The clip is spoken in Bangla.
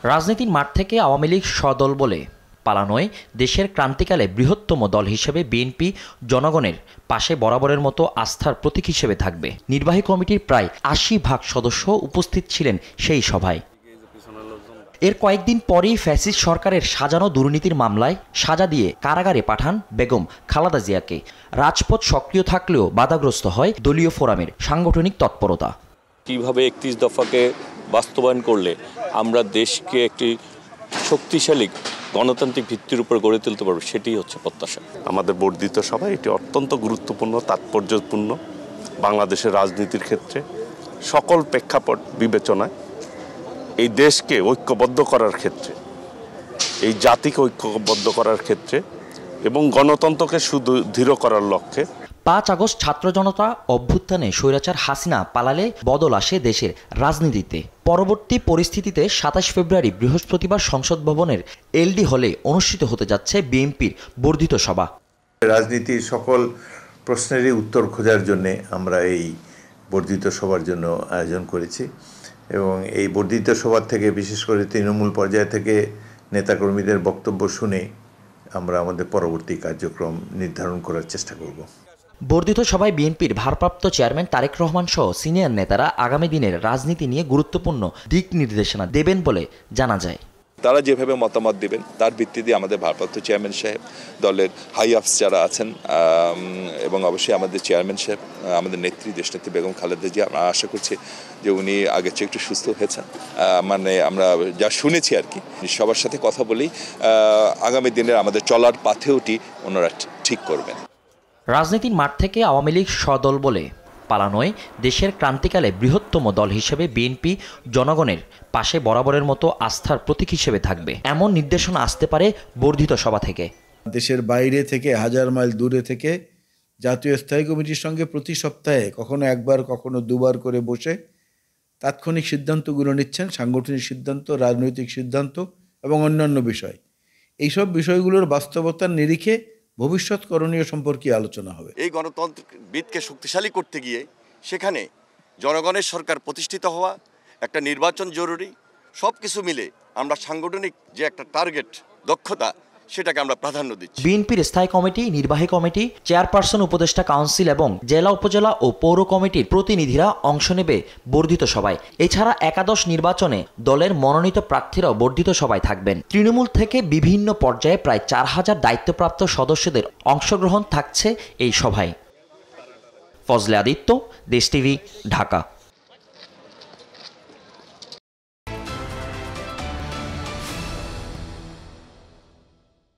রাজনীতির মাঠ থেকে আওয়ামী লীগ সদল বলে পালানোয় দেশের ক্রান্তিকালে বৃহত্তম দল হিসেবে বিএনপি জনগণের পাশে বরাবরের মতো আস্থার প্রতীক হিসেবে থাকবে। নির্বাহী কমিটির প্রায় ৮০% সদস্য উপস্থিত ছিলেন সেই সভায়। এর কয়েকদিন পরেই ফ্যাসিস্ট সরকারের সাজানো দুর্নীতির মামলায় সাজা দিয়ে কারাগারে পাঠান বেগম খালেদা জিয়াকে। রাজপথ সক্রিয় থাকলেও বাধাগ্রস্ত হয় দলীয় ফোরামের সাংগঠনিক তৎপরতা। কিভাবে ৩১ দফাকে বাস্তবায়ন করলে আমরা দেশকে একটি শক্তিশালী গণতান্ত্রিক ভিত্তির উপর গড়ে তুলতে পারবো, সেটি হচ্ছে প্রত্যাশা। আমাদের বর্ধিত সভা এটি অত্যন্ত গুরুত্বপূর্ণ, তাৎপর্যপূর্ণ। বাংলাদেশের রাজনীতির ক্ষেত্রে সকল প্রেক্ষাপট বিবেচনায় এই দেশকে ঐক্যবদ্ধ করার ক্ষেত্রে, এই জাতিকে ঐক্যবদ্ধ করার ক্ষেত্রে এবং গণতন্ত্রকে সুদৃঢ় করার লক্ষ্যে ৫ আগস্ট ছাত্র জনতা অভ্যুত্থানে স্বৈরাচার হাসিনা পালালে বদল আসে দেশের রাজনীতিতে। পরবর্তী পরিস্থিতিতে ২৭ ফেব্রুয়ারি বৃহস্পতিবার সংসদ ভবনের এলডি হলে অনুষ্ঠিত হতে যাচ্ছে বিএনপির বর্ধিত সভা। রাজনীতির সকল প্রশ্নেরই উত্তর খোঁজার জন্য আমরা এই বর্ধিত সভার জন্য আয়োজন করেছি এবং এই বর্ধিত সভা থেকে বিশেষ করে তৃণমূল পর্যায় থেকে নেতাকর্মীদের বক্তব্য শুনে আমরা আমাদের পরবর্তী কার্যক্রম নির্ধারণ করার চেষ্টা করব। বর্ধিত সভায় বিএনপির ভারপ্রাপ্ত চেয়ারম্যান তারেক রহমান সহ সিনিয়র নেতারা আগামী দিনের রাজনীতি নিয়ে গুরুত্বপূর্ণ দিক নির্দেশনা দেবেন বলে জানা যায়। তারা যেভাবে মতামত দেবেন তার ভিত্তিতে আমাদের ভারপ্রাপ্ত চেয়ারম্যান সাহেব, দলের হাই অফিস যারা আছেন এবং অবশ্যই আমাদের চেয়ারম্যান সাহেব, আমাদের নেত্রী দেশনেত্রী বেগম খালেদা জিয়া, আমরা আশা করছি যে উনি আগের চেয়ে একটু সুস্থ হয়েছেন। মানে আমরা যা শুনেছি আর কি, সবার সাথে কথা বলেই আগামী দিনের আমাদের চলার পাথেওটি ওনারা ঠিক করবেন। রাজনীতির মাঠ থেকে আওয়ামী লীগ সদল বলে পালানোয় দেশের ক্রান্তিকালে বৃহত্তম দল হিসেবে বিএনপি জনগণের পাশে বরাবরের মতো আস্থার প্রতীক হিসেবে থাকবে, এমন নির্দেশনা আসতে পারে বর্ধিত সভা থেকে। দেশের বাইরে থেকে ১০০০ মাইল দূরে থেকে জাতীয় স্থায়ী কমিটির সঙ্গে প্রতি সপ্তাহে কখনো একবার কখনো দুবার করে বসে তাৎক্ষণিক সিদ্ধান্তগুলো নিচ্ছেন, সাংগঠনিক সিদ্ধান্ত, রাজনৈতিক সিদ্ধান্ত এবং অন্যান্য বিষয়। এইসব বিষয়গুলোর বাস্তবতার নিরিখে ভবিষ্যৎ করণীয় সম্পর্কে আলোচনা হবে। এই গণতন্ত্রবিদকে শক্তিশালী করতে গিয়ে সেখানে জনগণের সরকার প্রতিষ্ঠিত হওয়া, একটা নির্বাচন জরুরি, সব কিছু মিলে আমরা সাংগঠনিক যে একটা টার্গেট, দক্ষতা, সেটাকে আমরা প্রাধান্য দিচ্ছি। বিএনপির স্থায়ী কমিটি, নির্বাহী কমিটি, চেয়ারপারসন, উপদেষ্টা কাউন্সিল এবং জেলা উপজেলা ও পৌর কমিটির প্রতিনিধিরা অংশ নেবে বর্ধিত সভায়। এছাড়া একাদশ নির্বাচনে দলের মনোনীত প্রার্থীরাও বর্ধিত সভায় থাকবেন। তৃণমূল থেকে বিভিন্ন পর্যায়ে প্রায় ৪০০০ দায়িত্বপ্রাপ্ত সদস্যদের অংশগ্রহণ থাকছে এই সভায়। ফজলে আদিত্য, দেশ টিভি, ঢাকা।